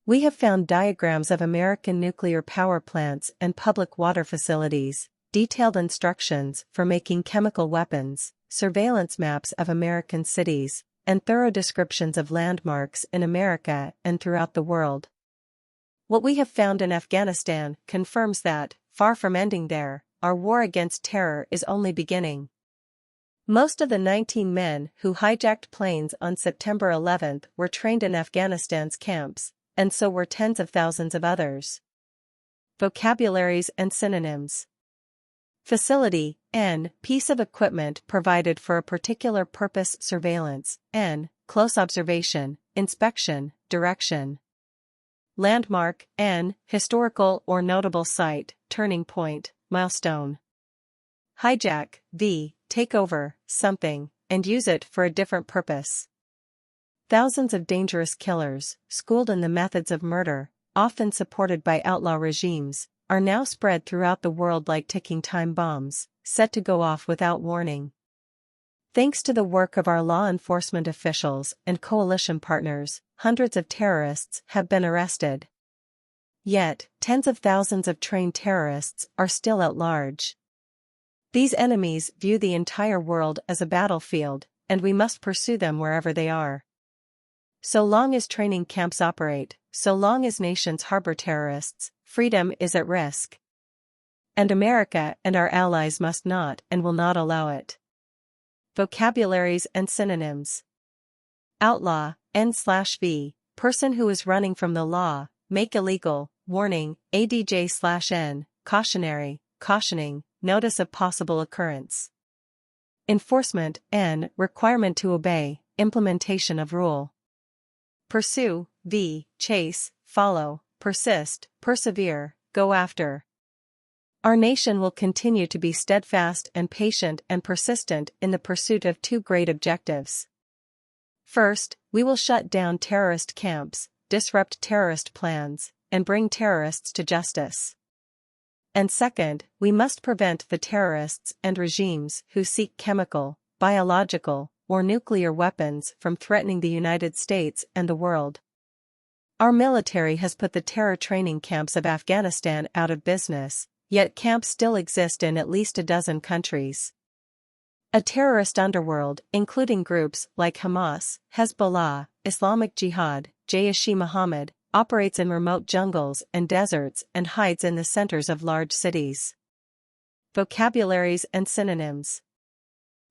We have found diagrams of American nuclear power plants and public water facilities, detailed instructions for making chemical weapons, surveillance maps of American cities, and thorough descriptions of landmarks in America and throughout the world. What we have found in Afghanistan confirms that, far from ending there, our war against terror is only beginning. Most of the 19 men who hijacked planes on September 11 were trained in Afghanistan's camps, and so were tens of thousands of others. Vocabularies and synonyms. Facility, N. Piece of equipment provided for a particular purpose. Surveillance, N. Close observation, inspection, direction. Landmark, N. Historical or notable site, turning point, milestone. Hijack, V. Take over something, and use it for a different purpose. Thousands of dangerous killers, schooled in the methods of murder, often supported by outlaw regimes, are now spread throughout the world like ticking time bombs, set to go off without warning. Thanks to the work of our law enforcement officials and coalition partners, hundreds of terrorists have been arrested. Yet, tens of thousands of trained terrorists are still at large. These enemies view the entire world as a battlefield, and we must pursue them wherever they are. So long as training camps operate, so long as nations harbor terrorists, freedom is at risk. And America and our allies must not and will not allow it. Vocabularies and synonyms. Outlaw, N/V, person who is running from the law, make illegal, warning, ADJ/N, cautionary, cautioning, notice of possible occurrence. Enforcement, N, requirement to obey, implementation of rule. Pursue, V, chase, follow, persist, persevere, go after. Our nation will continue to be steadfast and patient and persistent in the pursuit of two great objectives. First, we will shut down terrorist camps, disrupt terrorist plans, and bring terrorists to justice. And second, we must prevent the terrorists and regimes who seek chemical, biological, or nuclear weapons from threatening the United States and the world. Our military has put the terror training camps of Afghanistan out of business, yet camps still exist in at least a dozen countries. A terrorist underworld, including groups like Hamas, Hezbollah, Islamic Jihad, Jaish-e-Mohammed, operates in remote jungles and deserts and hides in the centers of large cities. Vocabularies and synonyms.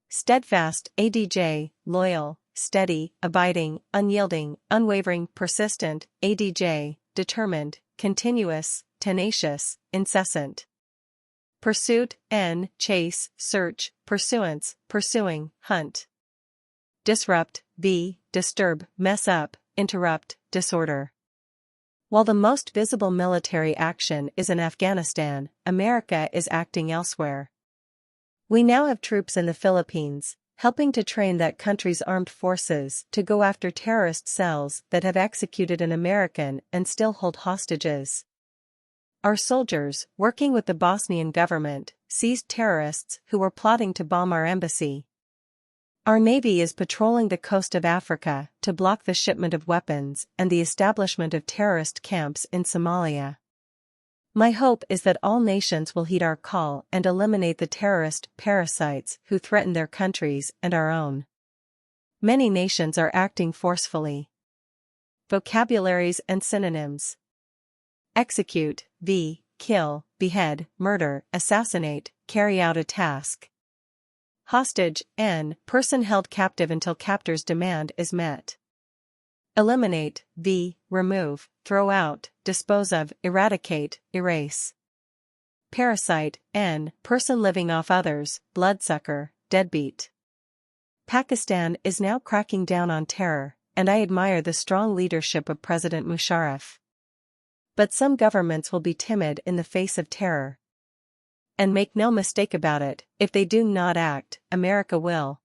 Steadfast, ADJ, loyal, steady, abiding, unyielding, unwavering, persistent, ADJ, determined, continuous, tenacious, incessant. Pursuit, N, chase, search, pursuance, pursuing, hunt. Disrupt, V, disturb, mess up, interrupt, disorder. While the most visible military action is in Afghanistan, America is acting elsewhere. We now have troops in the Philippines, helping to train that country's armed forces to go after terrorist cells that have executed an American and still hold hostages. Our soldiers, working with the Bosnian government, seized terrorists who were plotting to bomb our embassy. Our Navy is patrolling the coast of Africa to block the shipment of weapons and the establishment of terrorist camps in Somalia. My hope is that all nations will heed our call and eliminate the terrorist parasites who threaten their countries and our own. Many nations are acting forcefully. Vocabularies and synonyms. Execute, V, kill, behead, murder, assassinate, carry out a task. Hostage, N, person held captive until captor's demand is met. Eliminate, V, remove, throw out, dispose of, eradicate, erase. Parasite, N, person living off others, bloodsucker, deadbeat. Pakistan is now cracking down on terror, and I admire the strong leadership of President Musharraf. But some governments will be timid in the face of terror. And make no mistake about it, if they do not act, America will.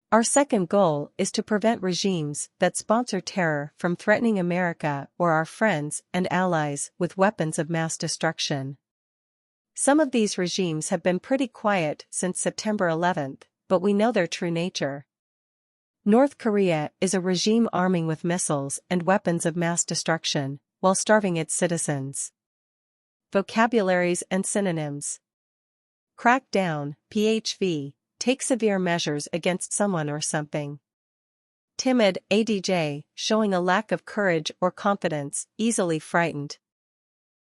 Our second goal is to prevent regimes that sponsor terror from threatening America or our friends and allies with weapons of mass destruction. Some of these regimes have been pretty quiet since September 11, but we know their true nature. North Korea is a regime arming with missiles and weapons of mass destruction, while starving its citizens. Vocabularies and synonyms. Crack down, PHV, take severe measures against someone or something. Timid, ADJ, showing a lack of courage or confidence, easily frightened.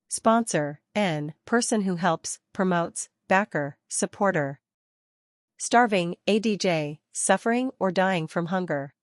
Sponsor, N, person who helps, promotes, backer, supporter. Starving, ADJ, suffering or dying from hunger.